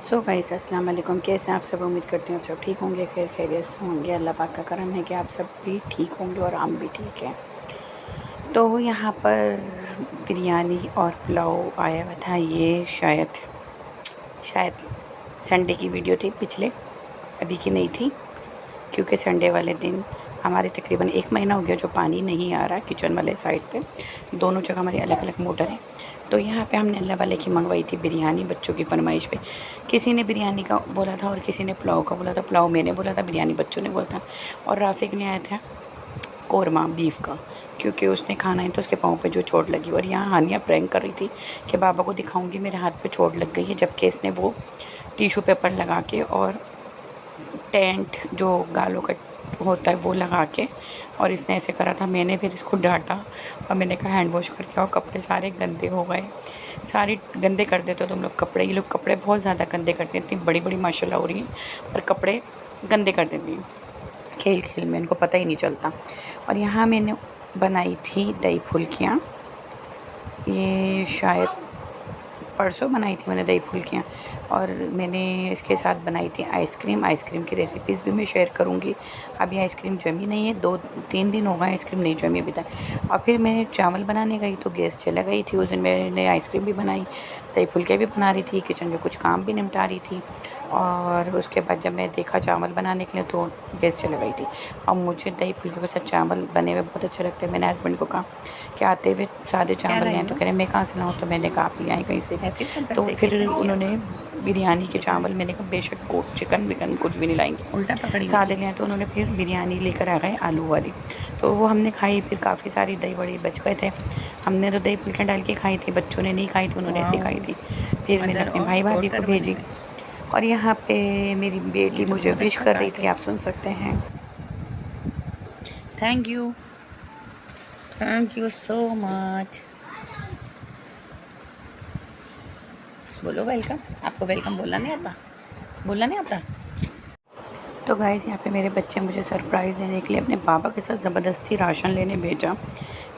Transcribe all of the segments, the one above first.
So guys अस्सलाम वालेकुम। कैसे हैं आप सब? उम्मीद करती हूँ आप सब ठीक होंगे, खैर खैरियत से होंगे। अल्लाह पाक का करम है कि आप सब भी ठीक होंगे और हम भी ठीक हैं। तो यहाँ पर बिरयानी और पुलाव आया हुआ था। ये शायद संडे की वीडियो थी, पिछले अभी की नहीं थी, क्योंकि संडे वाले दिन हमारे तकरीबन 1 महीना हो गया जो पानी नहीं आ रहा किचन वाले साइड पे। दोनों जगह हमारी अलग अलग मोटर है। तो यहाँ पे हमने अल्लाह वाले की मंगवाई थी बिरयानी बच्चों की फरमाइश पे। किसी ने बिरयानी का बोला था और किसी ने पुलाव का बोला था। पुलाव मैंने बोला था, बिरयानी बच्चों ने बोला था। और राफिक ने आया था कौरमा बीफ का, क्योंकि उसने खाना है तो उसके पाँव पे जो चोट लगी। और यहाँ हानिया प्रैंक कर रही थी कि बाबा को दिखाऊंगी मेरे हाथ पे चोट लग गई है, जबकि इसने वो टिशू पेपर लगा के और टेंट जो गालों का होता है वो लगा के और इसने ऐसे करा था। मैंने फिर इसको डांटा और मैंने कहा हैंड वॉश करके आओ, कपड़े सारे गंदे हो गए। सारे गंदे कर देते हो तुम लोग कपड़े। ये लोग कपड़े बहुत ज़्यादा गंदे करते हैं, इतनी बड़ी बड़ी माशाल्लाह हो रही हैं पर कपड़े गंदे कर देती हैं खेल खेल में, इनको पता ही नहीं चलता। और यहाँ मैंने बनाई थी दही फुल्कियाँ। ये शायद परसों बनाई थी मैंने दही फुल्कियाँ। और मैंने इसके साथ बनाई थी आइसक्रीम। आइसक्रीम की रेसिपीज़ भी मैं शेयर करूँगी। अभी आइसक्रीम जमी नहीं है, 2-3 दिन हो गए आइसक्रीम नहीं जमी अभी तक। और फिर मैं चावल बनाने गई तो गैस चला गई थी। उस दिन मैंने आइसक्रीम भी बनाई, दही फुल्कियाँ भी बना रही थी, किचन के कुछ काम भी निपटा रही थी। और उसके बाद जब मैं देखा चावल बनाने के लिए तो गैस चला गई थी। और मुझे दही फुल्के के साथ चावल बने हुए बहुत अच्छे लगते हैं। मैंने हस्बैंड को कहा कि आते हुए सादे चावल लें, तो कह रहे मैं कहाँ से लाऊँ। तो मैंने कहा आप ले आए कहीं से। तो फिर उन्होंने बिरयानी के चावल, मैंने कहा बेशक कोट चिकन विकन कुछ भी नहीं लाएंगे, उल्टा पकड़ी सादे ले आए। तो उन्होंने फिर बिरयानी लेकर आ गए आलू वाली। तो वो हमने खाई। फिर काफ़ी सारी दही बड़ी बच गए थे, हमने तो दही फुल्कियाँ डाल के खाई थी, बच्चों ने नहीं खाई थी, उन्होंने ऐसे खाई थी। फिर मैंने अपने भाई भाभी को भेजी। और यहाँ पे मेरी बेटी मुझे विश कर रही थी, आप सुन सकते हैं। Thank you so much. बोलो वेलकम। आपको वेलकम बोलना नहीं आता? बोलना नहीं आता? तो गाइस यहाँ पे मेरे बच्चे मुझे सरप्राइज़ देने के लिए अपने पापा के साथ ज़बरदस्ती राशन लेने भेजा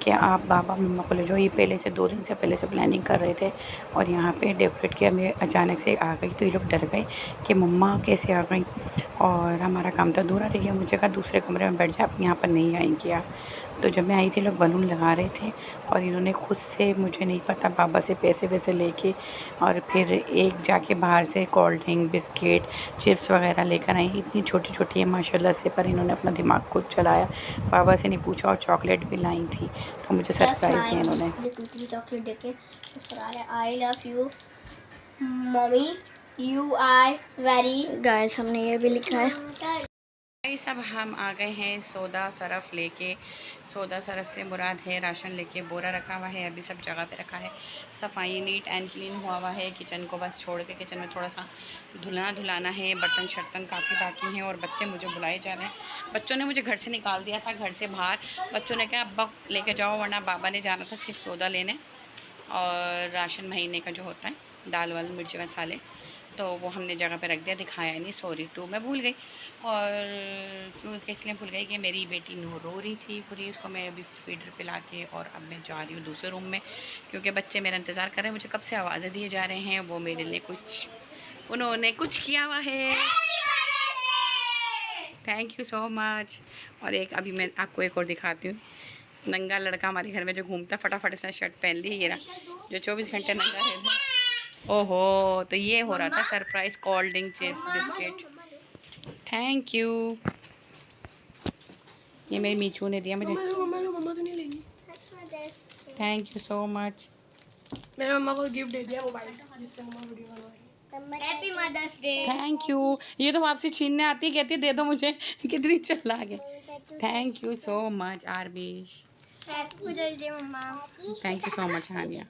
कि आप बाबा मम्मा को ले जाओ। ये पहले से 2 दिन से पहले से प्लानिंग कर रहे थे और यहाँ पे डेकोरेट किया। मैं अचानक से आ गई तो ये लोग डर गए कि मम्मा कैसे आ गई, और हमारा काम तो अधूरा रह गया। मुझे कहा दूसरे कमरे में बैठ जा, आप यहाँ पर नहीं आएंगी आप। तो जब मैं आई थी लोग बलून लगा रहे थे और इन्होंने खुद से, मुझे नहीं पता, बाबा से पैसे वैसे लेके और फिर एक जाके बाहर से कोल्ड ड्रिंक बिस्किट चिप्स वगैरह लेकर आई। इतनी छोटी छोटी है माशाल्लाह से, पर इन्होंने अपना दिमाग खुद चलाया, बाबा से नहीं पूछा। और चॉकलेट भी लाई थी, तो मुझे सरप्राइज़ दिया इन्होंने। चॉकलेट देके I love you mummy, you are very guys. हमने ये भी लिखा है। सब हम आ गए हैं सौदा सरफ लेके। सौदा सरफ से मुराद है राशन लेके। बोरा रखा हुआ है, अभी सब जगह पे रखा है। सफाई नीट एंड क्लीन हुआ है किचन को, बस छोड़ के किचन में थोड़ा सा धुलाना है। बर्तन शर्तन काफ़ी बाकी हैं और बच्चे मुझे बुलाए जा रहे हैं। बच्चों ने मुझे घर से निकाल दिया था, घर से बाहर। बच्चों ने कहा अब्बा लेके जाओ, वरना बाबा ने जाना था सिर्फ सौदा लेने और राशन महीने का जो होता है, दाल वाल मिर्ची मसाले, तो वो हमने जगह पे रख दिया, दिखाया नहीं। सॉरी टू, मैं भूल गई। और क्योंकि इसलिए भूल गई कि मेरी बेटी रो रही थी पूरी, उसको मैं अभी फीडर पिला के और अब मैं जा रही हूँ दूसरे रूम में, क्योंकि बच्चे मेरा इंतज़ार कर रहे हैं। मुझे कब से आवाज़ें दिए जा रहे हैं, वो मेरे लिए उन्होंने कुछ किया हुआ है। Thank you so much. और एक अभी मैं आपको एक और दिखाती हूँ। नंगा लड़का हमारे घर में जो घूमता, फटाफट उसने शर्ट पहन ली, ये रहा, जो 24 घंटे नंगा रहता। ओहो, तो ये हो रहा था surprise, cold drink chips biscuit. Thank you. ये मेरी मीचू ने दिया मुझे। मम्मा तो नहीं लेंगी। Thank you so much. मेरे मम्मा को गिफ्ट दे दिया मोबाइल, जिससे मम्मा वीडियो बनवाएगी। Happy mothers day. Thank you. ये तो वापसी छीनने आती है, कहती है दे दो मुझे। कितनी चालाक है। थैंक यू सो मच आरबीश। हैप्पी मदर्स डे मम्मा। Thank you so much Haniya.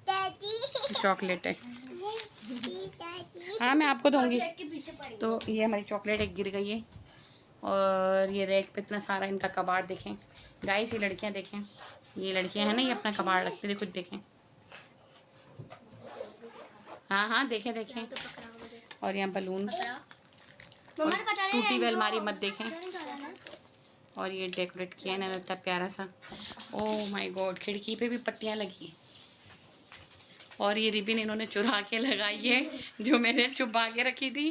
Chocolate है, हाँ मैं आपको दूंगी। तो ये हमारी चॉकलेट एक गिर गई है। और ये रैक पे इतना सारा इनका कबाड़ देखें गाइस। ये लड़कियां देखें, ये लड़कियां हैं ना, ये अपना कबाड़ रखते थे, कुछ देखें। हाँ हाँ देखें देखें। और यहाँ बलून, टूटी हुई अलमारी मत देखें। और ये डेकोरेट किया है ना इतना प्यारा सा। ओह माय गॉड, खिड़की पे भी पट्टियाँ लगी। और ये रिबन इन्होंने चुरा के लगाई है जो मैंने छुपा के रखी थी।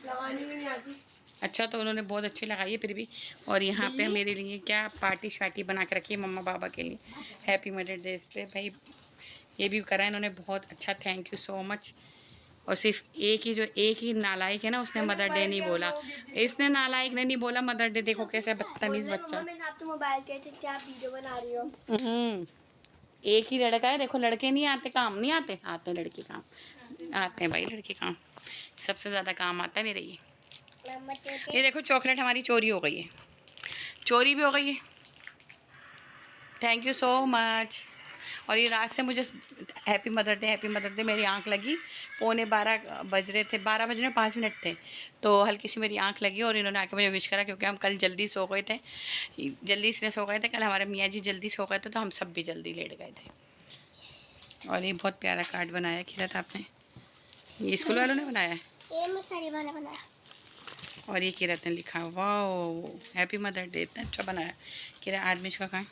लगानी भी नहीं आती। अच्छा, तो उन्होंने बहुत अच्छी लगाई है फिर भी। और यहाँ पे मेरे लिए क्या पार्टी शार्टी बना के रखी है मम्मा पापा के लिए हैप्पी मदर्स डे पे। भाई ये भी करा इन्होंने बहुत अच्छा, थैंक यू सो मच। और सिर्फ एक ही नालायक है ना, उसने मदर डे नहीं बोला। इसने नालायक ने नहीं बोला मदर डे। देखो कैसे बदतमीज बच्चा। मोबाइल के क्या वीडियो बना रही हो? एक ही लड़का है। देखो लड़के नहीं आते काम, नहीं आते, आते लड़के काम आते हैं भाई। लड़के काम सबसे ज़्यादा काम आता है मेरे। ये देखो चॉकलेट हमारी चोरी हो गई है, चोरी भी हो गई है। Thank you so much. और ये रात से मुझे हैप्पी मदर डे मेरी आंख लगी। 11:15 बज रहे थे, 12 बजने 5 मिनट थे, तो हल्की सी मेरी आंख लगी और इन्होंने आके मुझे विश करा। क्योंकि हम कल जल्दी सो गए थे, जल्दी इसलिए सो गए थे, कल हमारे मियाँ जी जल्दी सो गए थे, तो हम सब भी जल्दी लेट गए थे। और ये बहुत प्यारा कार्ड बनाया किरत आपने, ये स्कूल वालों ने बनाया है। ये मैं सारी बनाया। और ये किरत ने लिखा, वाह हैप्पी मदर डे, इतना अच्छा बनाया। किरत आदमी का कहाँ,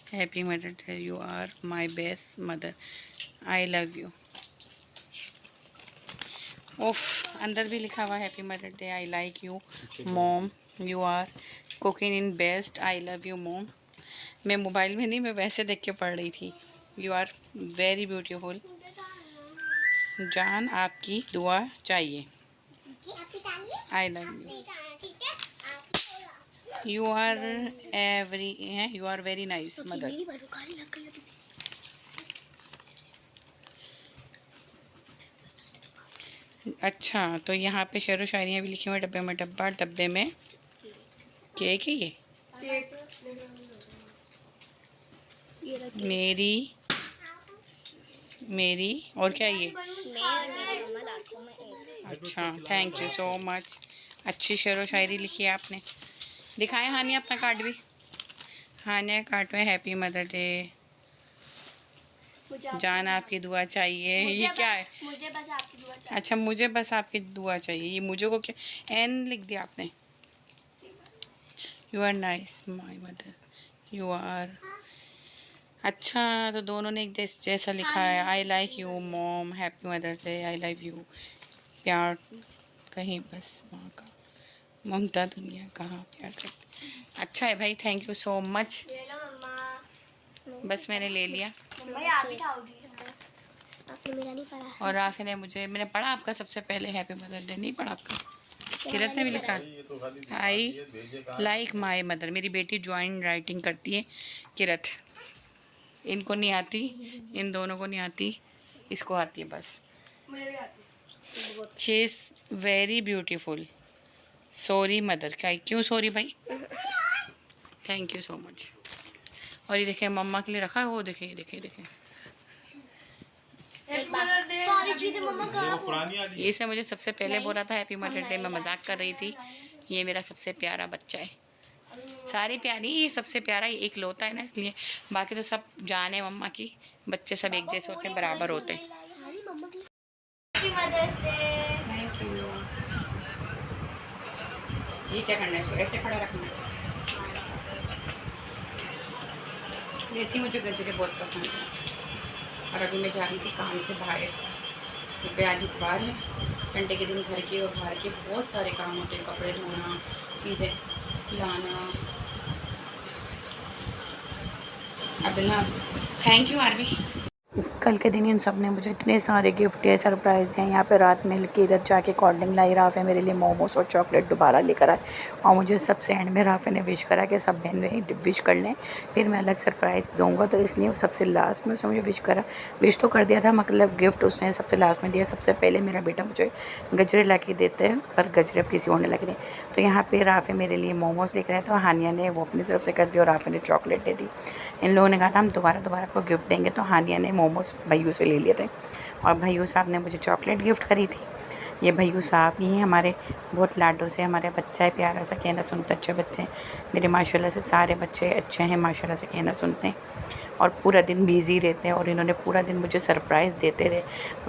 happy mother day, you are my best mother, I love you. ओफ, अंदर भी लिखा हुआ happy mother day, I like you mom, you are cooking in best, I love you mom. मैं मोबाइल में नहीं, मैं वैसे देख के पढ़ रही थी। यू आर वेरी ब्यूटीफुल, जान आपकी दुआ चाहिए, I love you, you are very nice mother. अच्छा, तो यहाँ पे शेरो शायरियाँ भी लिखी हुई, डब्बे में डब्बा, डब्बे में केक है ये मेरी और क्या है ये? अच्छा, थैंक यू सो मच। अच्छी शेरो शायरी लिखी है आपने। दिखाएं हानिया अपना कार्ड भी। हानिया कार्ड में हैप्पी मदर डे, जान आपकी दुआ चाहिए। ये क्या है? मुझे बस आपकी दुआ चाहिए। अच्छा, मुझे बस आपकी दुआ चाहिए। ये मुझे को क्या एन लिख दिया आपने। You are nice my mother, you are. अच्छा, तो दोनों ने एक जैसा लिखा है। I like you mom, happy mother day, I love you. प्यार कहीं बस माँ का, ममता दुनिया कहाँ प्यार कर। अच्छा है भाई, थैंक यू सो मच। ले लो मम्मा। बस मैंने ले लिया। भाई आप ही खाओगी, आपने मेरा नहीं पढ़ा। और राफी ने मैंने पढ़ा आपका सबसे पहले हैप्पी मदर डे, नहीं पढ़ा आपका? किरत ने भी लिखा आई लाइक माई मदर। मेरी बेटी ज्वाइंट राइटिंग करती है किरत, इनको नहीं आती, इन दोनों को नहीं आती, इसको आती है बस। She is very beautiful, sorry mother. क्या क्यों सॉरी भाई? Thank you so much. और ये देखें मम्मा के लिए रखा है, वो देखें देखें देखें। इसने मुझे सबसे पहले बोला था हैप्पी मदर डे, मैं मजाक कर रही थी। ये मेरा सबसे प्यारा बच्चा है, सारी प्यारी, ये सबसे प्यारा ये एक लौता है ना, इसलिए। बाकी तो सब जान है मम्मा की, बच्चे सब एक जैसे होते हैं, बराबर होते हैं। Thank you. ये क्या करना है इसको, ऐसे खड़ा रखना है। ऐसी मुझे गजरे बहुत पसंद है। और अभी मैं जा रही थी काम से बाहर, क्योंकि आज इतवार है, संडे के दिन घर के और बाहर के बहुत सारे काम होते हैं, कपड़े धोना, चीज़ें लाना। अब ना, थैंक यू आरवी। कल के दिन इन सब ने मुझे इतने सारे गिफ्ट दिए, सरप्राइज़ दिए। यहाँ पे रात में किरत जाके कोल्ड लाई राफ़े मेरे लिए मोमोस और चॉकलेट दोबारा लेकर आए। और मुझे सबसे एंड में राफ़े ने विश करा कि सब बहन भाई विश कर लें, फिर मैं अलग सरप्राइज़ दूंगा, तो इसलिए सबसे लास्ट में उसने मुझे विश करा। विश तो कर दिया था, मतलब गिफ्ट उसने सबसे लास्ट में दिया। सबसे पहले मेरा बेटा मुझे गजरे ला के देते हैं, पर गजरे अब किसी और ने लग रहे। तो यहाँ पर राफ़े मेरे लिए मोमोज़ लेकर आए, तो हानिया ने वो अपनी तरफ से कर दिया और राफ़े ने चॉकलेट दे दी। इन लोगों ने कहा था हम दोबारा आपको गिफ्ट देंगे, तो हानिया ने मोमोज़ भैयू से ले लिए थे और भैयू साहब ने मुझे चॉकलेट गिफ्ट करी थी। ये भैयू साहब ही हैं हमारे, बहुत लाडो से हमारे बच्चा है, प्यारा सा, कहना सुनते अच्छे बच्चे हैं मेरे। माशाल्लाह से सारे बच्चे अच्छे हैं, माशाल्लाह से कहना सुनते हैं और पूरा दिन बिज़ी रहते हैं। और इन्होंने पूरा दिन मुझे सरप्राइज़ देते रहे,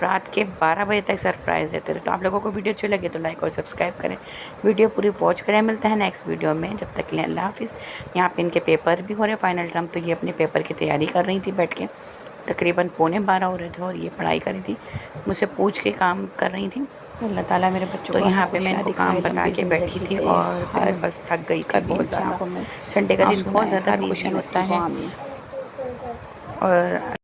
रात के 12 बजे तक सरप्राइज़ देते रहे। तो आप लोगों को वीडियो अच्छी लगे तो लाइक और सब्सक्राइब करें, वीडियो पूरी वॉच करें। मिलता है नेक्स्ट वीडियो में, जब तक के लिए अल्लाह हाफिज़। यहाँ पे इनके पेपर भी हो रहे फाइनल टर्म, तो ये अपने पेपर की तैयारी कर रही थी बैठ के, तकरीबन 11:45 हो रहे थे और ये पढ़ाई कर रही थी, मुझसे पूछ के काम कर रही थी। अल्लाह ताला मेरे बच्चों को यहाँ पे मैं इनको काम बता के बैठी थी और फिर मैं बस थक गई थी बहुत ज़्यादा। संडे का दिन बहुत ज़्यादा बिजी होता है और